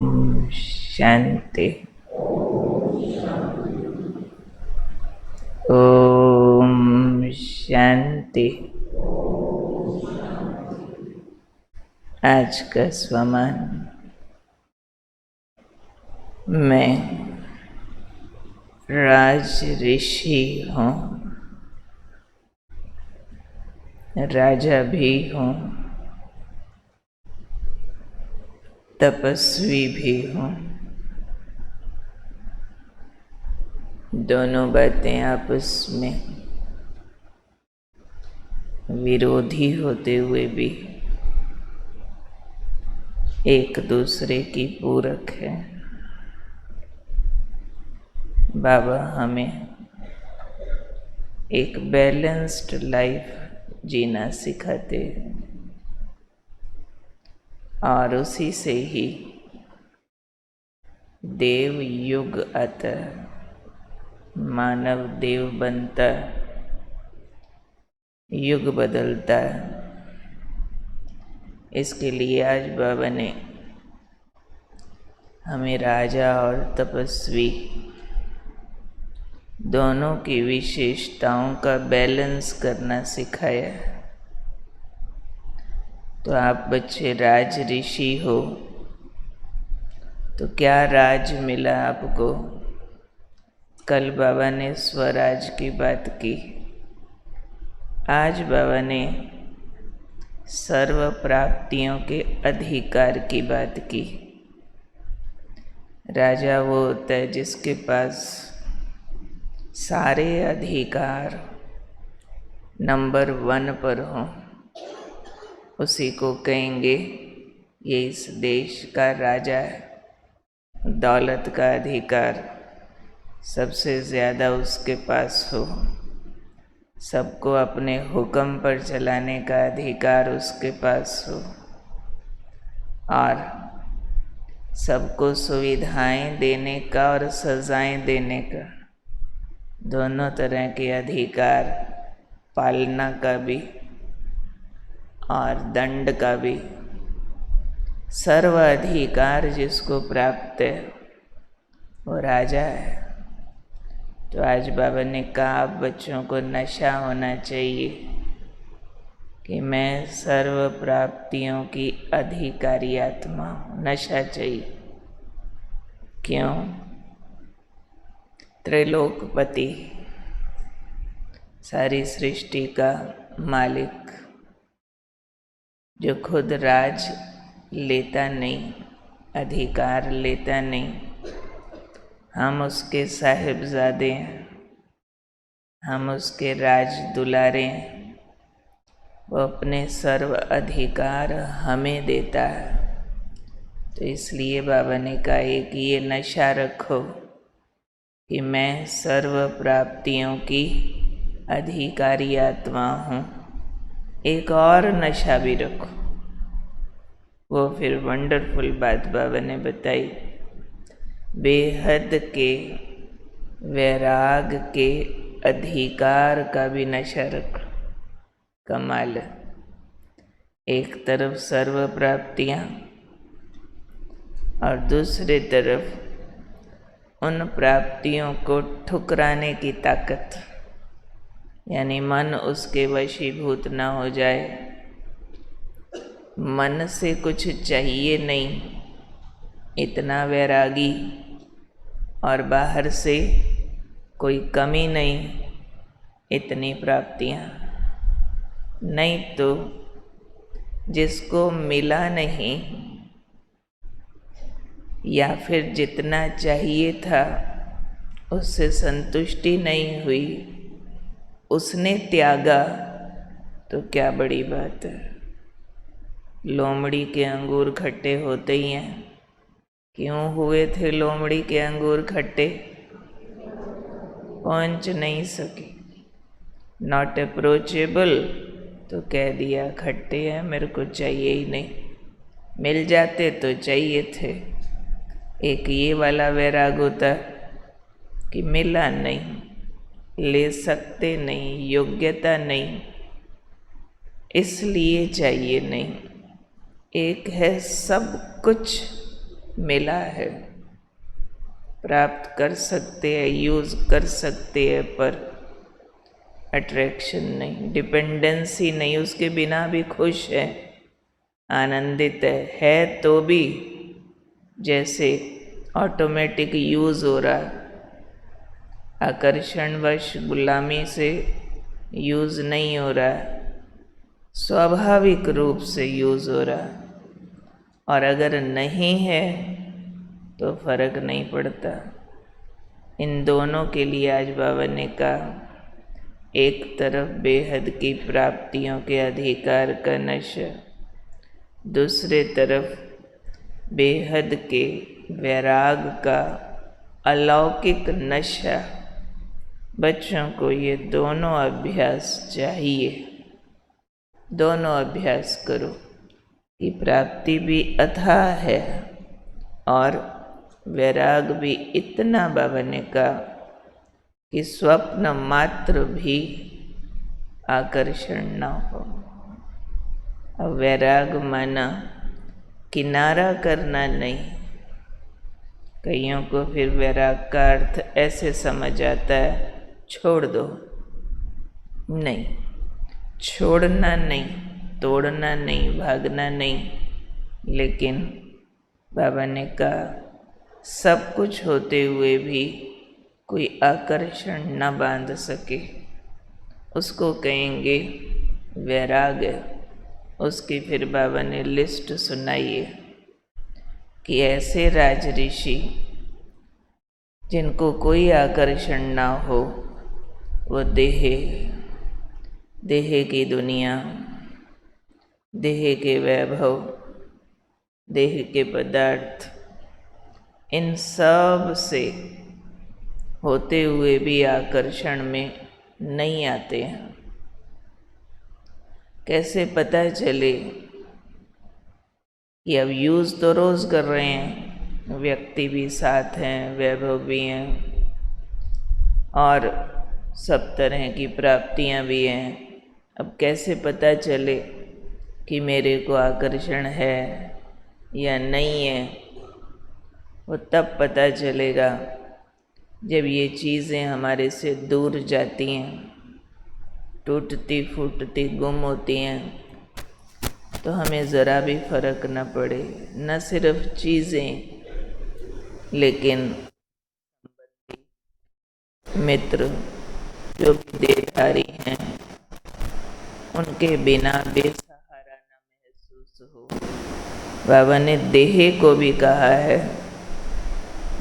शांति। ओम शांति। आज का स्वमान। मैं राज ऋषि हूँ, राजा भी हूँ, तपस्वी भी हूँ। दोनों बातें आपस में विरोधी होते हुए भी एक दूसरे की पूरक है। बाबा हमें एक बैलेंस्ड लाइफ जीना सिखाते हैं और उसी से ही देव युग आता है, मानव देव बनता है, युग बदलता है। इसके लिए आज बाबा ने हमें राजा और तपस्वी दोनों की विशेषताओं का बैलेंस करना सिखाया। तो आप बच्चे राज ऋषि हो, तो क्या राज मिला आपको? कल बाबा ने स्वराज की बात की, आज बाबा ने सर्व प्राप्तियों के अधिकार की बात की। राजा वो होता है जिसके पास सारे अधिकार नंबर 1 पर हों, उसी को कहेंगे ये इस देश का राजा है। दौलत का अधिकार सबसे ज़्यादा उसके पास हो, सबको अपने हुक्म पर चलाने का अधिकार उसके पास हो, और सबको सुविधाएं देने का और सजाएं देने का, दोनों तरह के अधिकार, पालना का भी और दंड का भी, सर्व अधिकार जिसको प्राप्त है वो राजा है। तो आज बाबा ने कहा आप बच्चों को नशा होना चाहिए कि मैं सर्व प्राप्तियों की अधिकारी आत्मा हूँ। नशा चाहिए। क्यों? त्रैलोकपति, सारी सृष्टि का मालिक, जो खुद राज लेता नहीं, अधिकार लेता नहीं, हम उसके साहिबजादे हैं, हम उसके राज दुलारे हैं। वो अपने सर्व अधिकार हमें देता है। तो इसलिए बाबा ने कहा एक ये नशा रखो कि मैं सर्व प्राप्तियों की अधिकारी आत्मा हूँ। एक और नशा भी रखो। वो फिर वंडरफुल बात बाबा ने बताई, बेहद के वैराग के अधिकार का भी नशा रखो। कमाल। एक तरफ सर्व प्राप्तियाँ और दूसरी तरफ उन प्राप्तियों को ठुकराने की ताकत, यानी मन उसके वशीभूत ना हो जाए। मन से कुछ चाहिए नहीं, इतना वैरागी, और बाहर से कोई कमी नहीं, इतनी प्राप्तियाँ। नहीं तो जिसको मिला नहीं या फिर जितना चाहिए था उससे संतुष्टि नहीं हुई, उसने त्यागा, तो क्या बड़ी बात है। लोमड़ी के अंगूर खट्टे होते ही हैं। क्यों हुए थे लोमड़ी के अंगूर खट्टे? पहुंच नहीं सके, नॉट अप्रोचेबल, तो कह दिया खट्टे हैं, मेरे को चाहिए ही नहीं। मिल जाते तो चाहिए थे। एक ये वाला वैराग होता कि मिला नहीं, ले सकते नहीं, योग्यता नहीं, इसलिए चाहिए नहीं। एक है सब कुछ मिला है, प्राप्त कर सकते हैं, यूज़ कर सकते हैं, पर अट्रैक्शन नहीं, डिपेंडेंसी नहीं, उसके बिना भी खुश है, आनंदित है तो भी जैसे ऑटोमेटिक यूज़ हो रहा, आकर्षणवश गुलामी से यूज़ नहीं हो रहा, स्वाभाविक रूप से यूज़ हो रहा। और अगर नहीं है तो फर्क नहीं पड़ता। इन दोनों के लिए आज बाबा ने कहा, एक तरफ बेहद की प्राप्तियों के अधिकार का नशा, दूसरे तरफ बेहद के वैराग का अलौकिक नशा। बच्चों को ये दोनों अभ्यास चाहिए, दोनों अभ्यास करो कि प्राप्ति भी अथाह है और वैराग भी इतना, बाबा ने कहा कि स्वप्न मात्र भी आकर्षण न हो। अब वैराग माना किनारा करना नहीं। कईयों को फिर वैराग का अर्थ ऐसे समझ आता है, छोड़ दो। नहीं, छोड़ना नहीं, तोड़ना नहीं, भागना नहीं, लेकिन बाबा ने कहा सब कुछ होते हुए भी कोई आकर्षण न बांध सके, उसको कहेंगे वैराग। उसकी फिर बाबा ने लिस्ट सुनाई है कि ऐसे राज ऋषि जिनको कोई आकर्षण ना हो, वो देह की दुनिया, देह के वैभव, देह के पदार्थ, इन सब से होते हुए भी आकर्षण में नहीं आते हैं। कैसे पता चले कि अब यूज़ तो रोज़ कर रहे हैं, व्यक्ति भी साथ हैं, वैभव भी हैं और सब तरह की प्राप्तियां भी हैं। अब कैसे पता चले कि मेरे को आकर्षण है या नहीं है? वो तब पता चलेगा जब ये चीज़ें हमारे से दूर जाती हैं, टूटती फूटती गुम होती हैं, तो हमें ज़रा भी फर्क न पड़े। न सिर्फ चीज़ें, लेकिन मित्र जो भी देहधारी हैं, उनके बिना बेसहारा न महसूस हो। बाबा ने देह को भी कहा है,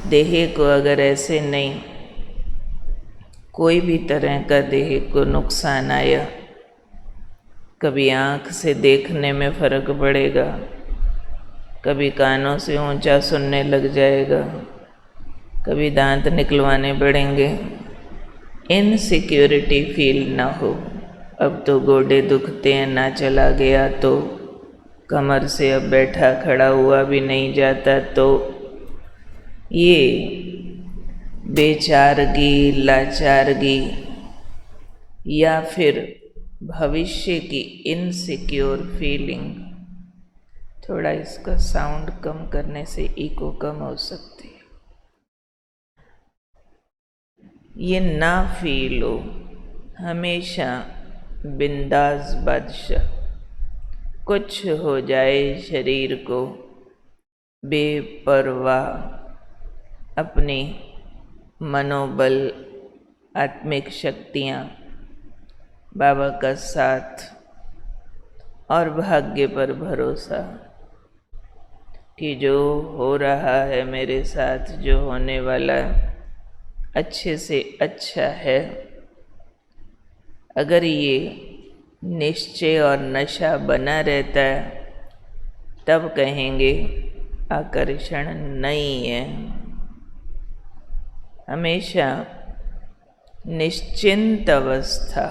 देह को अगर ऐसे नहीं, कोई भी तरह का देह को नुकसान आया, कभी आँख से देखने में फ़र्क पड़ेगा, कभी कानों से ऊंचा सुनने लग जाएगा, कभी दांत निकलवाने पड़ेंगे, इनसिक्योरिटी फील ना हो। अब तो गोडे दुखते हैं, ना चला गया तो कमर से अब बैठा खड़ा हुआ भी नहीं जाता, तो ये बेचारगी, लाचारगी या फिर भविष्य की इनसिक्योर फीलिंग, थोड़ा इसका साउंड कम करने से इको कम हो सकती है, ये ना फील हो। हमेशा बिंदास बादशाह, कुछ हो जाए शरीर को, बेपरवाह, अपनी मनोबल, आत्मिक शक्तियाँ, बाबा का साथ और भाग्य पर भरोसा कि जो हो रहा है मेरे साथ, जो होने वाला अच्छे से अच्छा है। अगर ये निश्चय और नशा बना रहता है, तब कहेंगे आकर्षण नहीं है। हमेशा निश्चिंत अवस्था,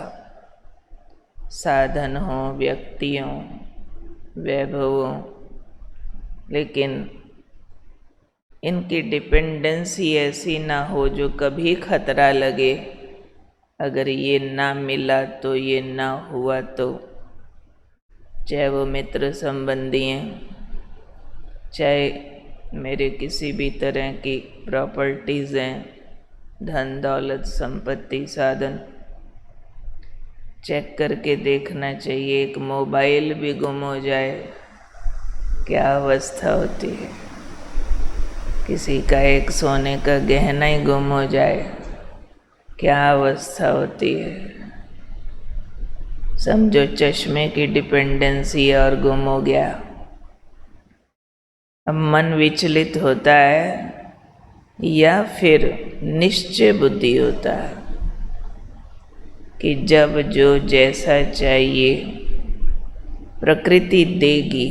साधन हो, व्यक्तियों, वैभवों, लेकिन इनकी डिपेंडेंसी ऐसी ना हो जो कभी खतरा लगे, अगर ये ना मिला तो, ये ना हुआ तो, चाहे वो मित्र संबंधी हैं, चाहे मेरे किसी भी तरह की प्रॉपर्टीज़ हैं, धन दौलत संपत्ति साधन, चेक करके देखना चाहिए। एक मोबाइल भी गुम हो जाए क्या अवस्था होती है, किसी का एक सोने का गहना ही गुम हो जाए क्या अवस्था होती है। समझो चश्मे की डिपेंडेंसी और गुम हो गया। अब मन विचलित होता है या फिर निश्चय बुद्धि होता है कि जब जो जैसा चाहिए प्रकृति देगी।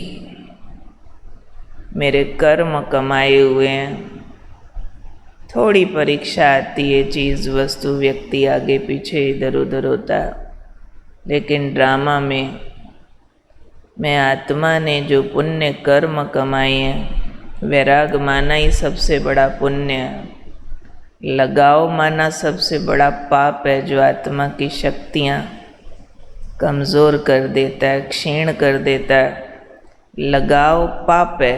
मेरे कर्म कमाए हुए हैं, थोड़ी परीक्षा आती है, चीज़ वस्तु व्यक्ति आगे पीछे इधर उधर होता है, लेकिन ड्रामा में मैं आत्मा ने जो पुण्य कर्म कमाए हैं, वैराग माना ही सबसे बड़ा पुण्य है, लगाव माना सबसे बड़ा पाप है, जो आत्मा की शक्तियाँ कमज़ोर कर देता है, क्षीण कर देता है। लगाव पाप है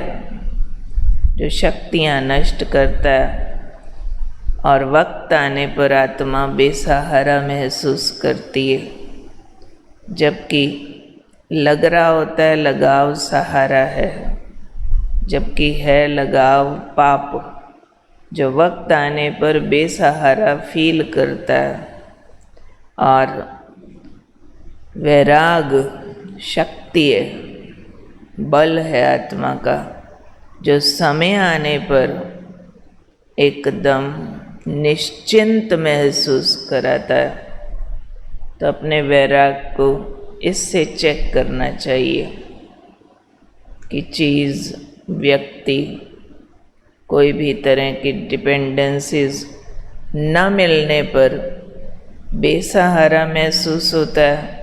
जो शक्तियाँ नष्ट करता है, और वक्त आने पर आत्मा बेसहारा महसूस करती है, जबकि लग रहा होता है लगाव सहारा है, जबकि है लगाव पाप, जो वक्त आने पर बेसहारा फील करता है। और वैराग शक्ति है, बल है आत्मा का, जो समय आने पर एकदम निश्चिंत महसूस कराता है। तो अपने वैराग को इससे चेक करना चाहिए कि चीज़, व्यक्ति, कोई भी तरह की डिपेंडेंसीज न मिलने पर बेसहारा महसूस होता है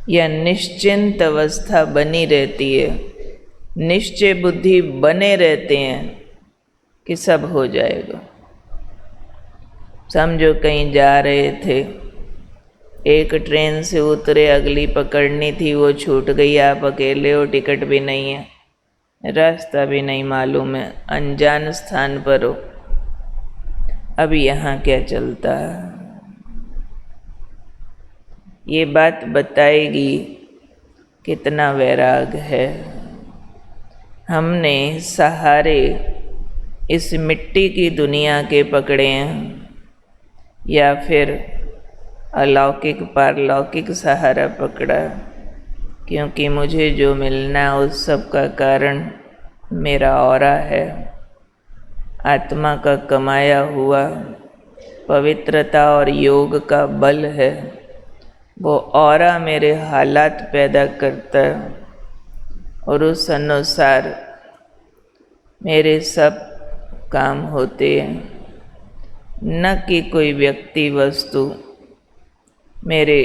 या निश्चिंत अवस्था बनी रहती है, निश्चय बुद्धि बने रहते हैं कि सब हो जाएगा। समझो कहीं जा रहे थे, एक ट्रेन से उतरे, अगली पकड़नी थी, वो छूट गई, आप अकेले हो, टिकट भी नहीं है, रास्ता भी नहीं मालूम है, अनजान स्थान पर हो, अब यहाँ क्या चलता है। ये बात बताएगी कितना वैराग है। हमने सहारे इस मिट्टी की दुनिया के पकड़े हैं या फिर अलौकिक पारलौकिक सहारा पकड़ा, क्योंकि मुझे जो मिलना है उस सब का कारण मेरा ऑरा है, आत्मा का कमाया हुआ पवित्रता और योग का बल है। वो ऑरा मेरे हालात पैदा करता है और उस अनुसार मेरे सब काम होते हैं, न कि कोई व्यक्ति वस्तु मेरे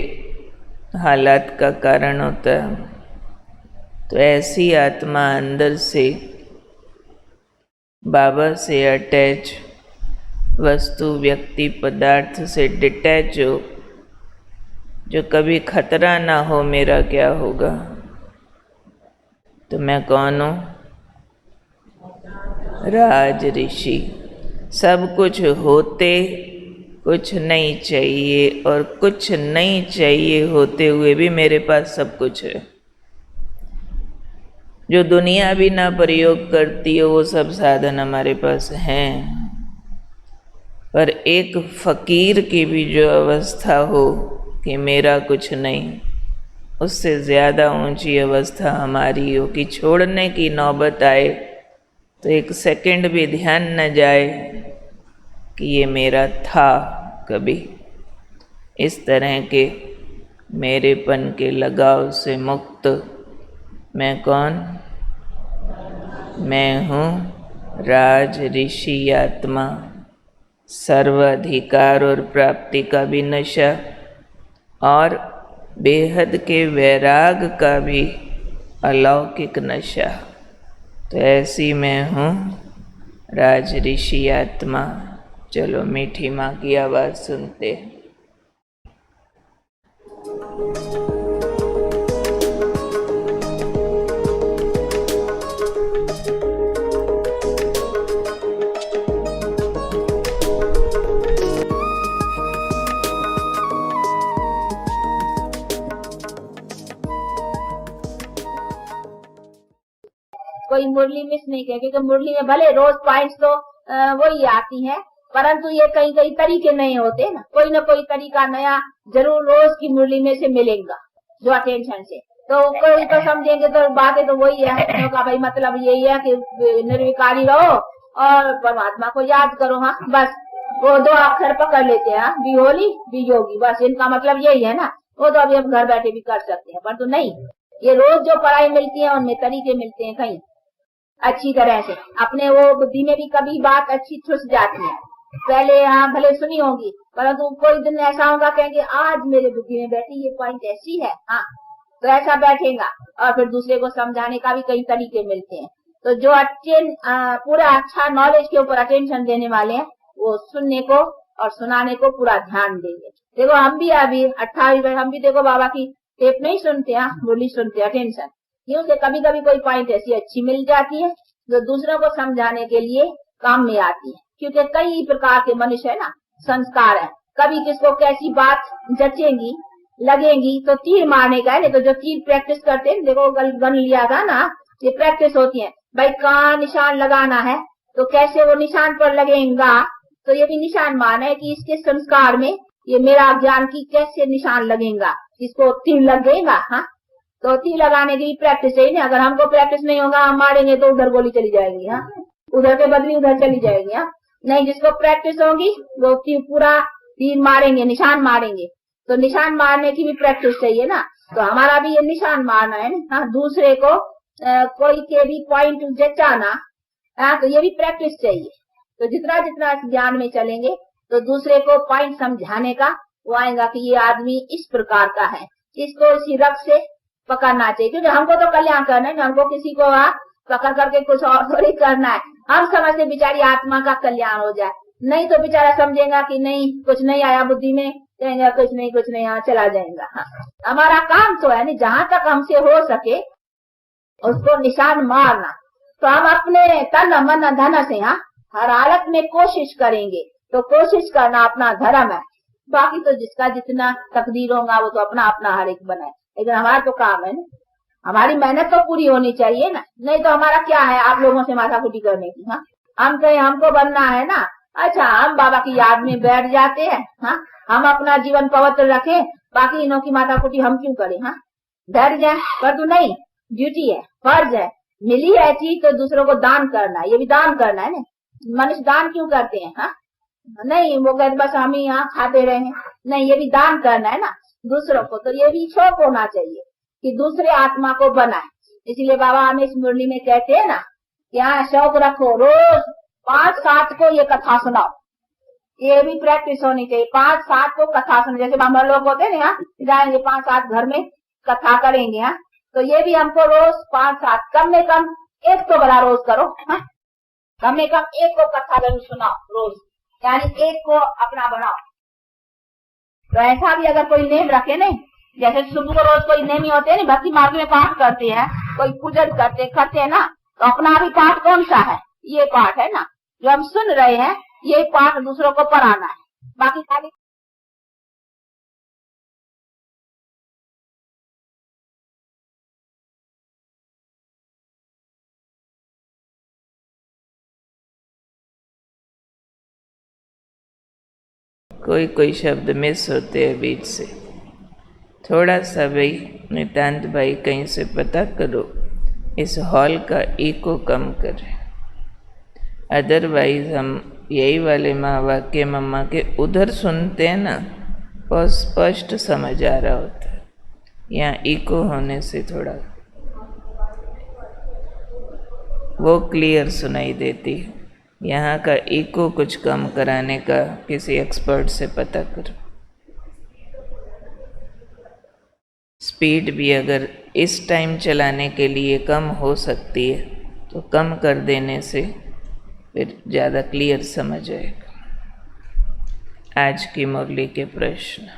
हालात का कारण होता है। तो ऐसी आत्मा अंदर से बाबा से अटैच, वस्तु व्यक्ति पदार्थ से डिटैच हो, जो कभी खतरा ना हो मेरा क्या होगा। तो मैं कौन हूँ? राज ऋषि। सब कुछ होते कुछ नहीं चाहिए, और कुछ नहीं चाहिए होते हुए भी मेरे पास सब कुछ है। जो दुनिया भी ना प्रयोग करती हो वो सब साधन हमारे पास हैं। पर एक फकीर की भी जो अवस्था हो कि मेरा कुछ नहीं, उससे ज़्यादा ऊंची अवस्था हमारी हो कि छोड़ने की नौबत आए तो एक सेकंड भी ध्यान न जाए कि ये मेरा था कभी। इस तरह के मेरेपन के लगाव से मुक्त मैं कौन? मैं हूँ राज ऋषि आत्मा, सर्वाधिकार और प्राप्ति का भी नशा और बेहद के वैराग का भी अलौकिक नशा। तो ऐसी मैं हूँ राज ऋषि आत्मा। चलो मीठी माँ की आवाज़ सुनते हैं। कोई मुरली मिस नहीं करे, क्योंकि मुरली में भले रोज पॉइंट्स तो वही आती हैं, परंतु ये कई कई तरीके नए होते ना, कोई न कोई तरीका नया जरूर रोज की मुरली में से मिलेगा जो अटेंशन से। तो कोई तो समझेंगे तो बातें तो वही है, का भाई मतलब यही है कि निर्विकारी रहो और परमात्मा को याद करो। हाँ बस वो दो अक्षर पकड़ लेते हैं, बी होली बी योगी, बस इनका मतलब यही है ना। वो तो अभी हम घर बैठे भी कर सकते हैं, पर तो नहीं, ये रोज जो पढ़ाई मिलती है उनमें तरीके मिलते हैं कहीं अच्छी तरह से। अपने वो बुद्धि में भी कभी बात अच्छी ठुस जाती है, पहले यहाँ भले सुनी होगी, परंतु कोई दिन ऐसा होगा कहेंगे आज मेरे बुद्धि में बैठी ये पॉइंट ऐसी है, हाँ तो ऐसा बैठेगा। और फिर दूसरे को समझाने का भी कई तरीके मिलते हैं। तो जो पूरा अच्छा नॉलेज के ऊपर अटेंशन देने वाले हैं वो सुनने को और सुनाने को पूरा ध्यान देंगे। देखो हम भी अभी 28 हम भी देखो बाबा की टेप नहीं सुनते हैं, बोली सुनते अटेंशन, क्यों से कभी कभी कोई पॉइंट ऐसी अच्छी मिल जाती है जो दूसरों को समझाने के लिए काम में आती है। क्योंकि कई प्रकार के मनुष्य है ना, संस्कार है, कभी किसको कैसी बात जचेंगी लगेंगी तो तीर मारने का है। नहीं तो जो तीर प्रैक्टिस करते हैं, देखो गन लिया था ना, ये प्रैक्टिस होती है भाई, कहाँ निशान लगाना है तो कैसे वो निशान पर लगेगा, तो ये भी निशान मारना है कि इसके संस्कार में ये मेरा ज्ञान की कैसे निशान लगेगा, इसको तीर लगेगा। हाँ तो तीर लगाने की प्रैक्टिस है। अगर हमको प्रैक्टिस नहीं होगा, हम मारेंगे तो उधर गोली चली जाएगी, हाँ उधर के बदली उधर चली जाएगी। हाँ नहीं, जिसको प्रैक्टिस होगी वो पूरा तीर मारेंगे, निशान मारेंगे। तो निशान मारने की भी प्रैक्टिस चाहिए ना, तो हमारा भी ये निशान मारना है ना। हाँ दूसरे को कोई के भी पॉइंट जचाना, हाँ तो ये भी प्रैक्टिस चाहिए। तो जितना जितना ज्ञान में चलेंगे तो दूसरे को पॉइंट समझाने का वो आएगा कि ये आदमी इस प्रकार का है, इसको इसी रग से पकड़ना चाहिए। क्योंकि हमको तो कल्याण करना है, हमको किसी को पकड़ करके कुछ और थोड़ी करना है। हम समझते बेचारी आत्मा का कल्याण हो जाए, नहीं तो बेचारा समझेगा कि नहीं कुछ नहीं आया बुद्धि में, कहेंगे कुछ नहीं यहाँ चला जाएगा। हाँ हमारा काम तो है नहीं, जहाँ तक हमसे हो सके उसको निशान मारना। तो हम अपने तन मन धन से हाँ हर हालत में कोशिश करेंगे, तो कोशिश करना अपना धर्म है। बाकी तो जिसका जितना तकदीर होगा वो तो अपना अपना हर एक बनाए, लेकिन हमारा तो काम है ना, हमारी मेहनत तो पूरी होनी चाहिए ना। नहीं तो हमारा क्या है आप लोगों से माथाकुटी करने की। हाँ हम कहीं हमको बनना है ना, अच्छा हम बाबा की याद में बैठ जाते हैं, हाँ हम अपना जीवन पवित्र रखें, बाकी इनों की माथाकुटी हम क्यों करें। हाँ बैठ जाए, पर तो नहीं, ड्यूटी है, फर्ज है, मिली है चीज तो दूसरों को दान करना, ये भी दान करना है ना। मनुष्य दान क्यों करते हैं, हाँ नहीं वो कहते बस हम ही यहाँ खाते रहे, नहीं ये भी दान करना है ना दूसरों को। तो ये भी शौक होना चाहिए कि दूसरे आत्मा को बनाए। इसलिए बाबा हमें इस मुरली में कहते हैं ना कि हाँ शौक रखो, रोज 5-7 को ये कथा सुनाओ, ये भी प्रैक्टिस होनी चाहिए। 5-7 को कथा सुनो, जैसे ब्राह्मण लोग होते हैं ना, जाएंगे 5-7 घर में कथा करेंगे। हाँ तो ये भी हमको रोज 5-7 कम में कम एक तो बड़ा रोज करो। हाँ कम में कम एक को कथा जरूर सुनाओ रोज, यानी एक को अपना बनाओ। तो ऐसा भी अगर कोई नेम रखे नहीं, जैसे सुबह को रोज कोई नेमी होते हैं ना, भक्ति मार्ग में पाठ करते हैं, कोई पूजन करते हैं ना, तो अपना भी पाठ कौन सा है, ये पाठ है ना जो हम सुन रहे हैं, ये पाठ दूसरों को पढ़ाना है। बाकी खाली कोई कोई शब्द मिस होते हैं बीच से, थोड़ा सा भाई नितांत भाई कहीं से पता करो, इस हॉल का इको कम करें। अदरवाइज हम यही वाले महावाक्य मम्मा के उधर सुनते हैं ना, बहुत स्पष्ट समझ आ रहा होता है, यहाँ इको होने से थोड़ा वो क्लियर सुनाई देती है। यहाँ का इको कुछ कम कराने का किसी एक्सपर्ट से पता करो। स्पीड भी अगर इस टाइम चलाने के लिए कम हो सकती है तो कम कर देने से फिर ज़्यादा क्लियर समझ आएगा। आज की मुरली के प्रश्न।